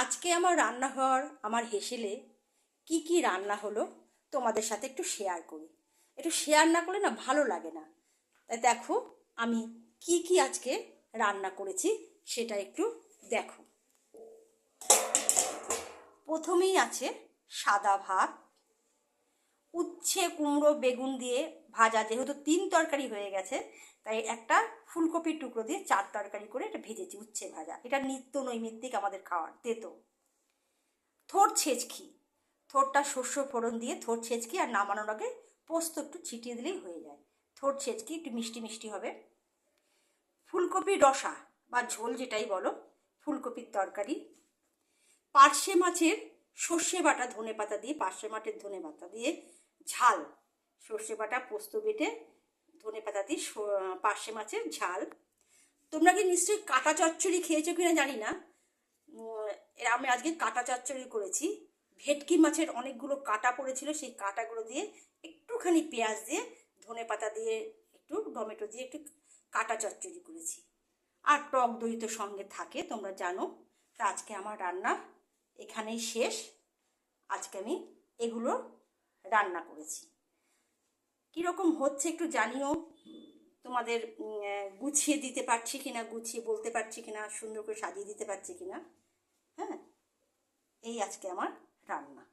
আজকে আমার রান্নাঘর আমার হেসেলে কি রান্না হলো তোমাদের সাথে একটু শেয়ার করি। একটু শেয়ার না করলে না ভালো লাগে না। তাই দেখো আমি কি আজকে রান্না করেছি সেটা একটু দেখো। প্রথমেই আছে সাদা ভাত, উচ্ছে কুমড়ো বেগুন দিয়ে ভাজা, যেহেতু 3 তরকারি হয়ে গেছে তাই একটা ফুলকপির টুকরো দিয়ে 4 তরকারি করে এটা ভেজেছি। উচ্ছে ভাজা এটা নিত্য নৈমিত্তিক আমাদের খাওয়ার। তেতো থোড় ছেঁচকি, থোড়টা শস্য ফোড়ন দিয়ে থোড় ছেঁচকি, আর নামানোর আগে পোস্ত একটু ছিটিয়ে দিলেই হয়ে যায়। থোড় ছেঁচকি একটু মিষ্টি মিষ্টি হবে। ফুলকপির রসা বা ঝোল যেটাই বলো, ফুলকপির তরকারি। পার্শে মাছের সর্ষে বাটা ধনে পাতা দিয়ে, পার্শে মাছের ধনে পাতা দিয়ে ঝাল, সর্ষে বাটা পোস্ত বেটে ধনে পাতা দিয়ে পার্শে মাছের ঝাল। তোমরা কি নিশ্চয়ই কাঁটা চচ্চড়ি খেয়েছো কিনা জানি না। আমি আজকে কাঁটা চচ্চড়ি করেছি। ভেটকি মাছের অনেকগুলো কাঁটা পড়েছিল, সেই কাঁটাগুলো দিয়ে একটুখানি পেঁয়াজ দিয়ে ধনে পাতা দিয়ে একটু টমেটো দিয়ে একটু কাঁটা চচ্চড়ি করেছি। আর টক দই তো সঙ্গে থাকে তোমরা জানো। তা আজকে আমার রান্না এখানেই শেষ। আজকে আমি এগুলো রান্না করেছি। কীরকম হচ্ছে একটু জানিও। তোমাদের গুছিয়ে দিতে পারছি কিনা, গুছিয়ে বলতে পারছি কিনা, সুন্দর করে সাজিয়ে দিতে পারছি কিনা। হ্যাঁ, এই আজকে আমার রান্না।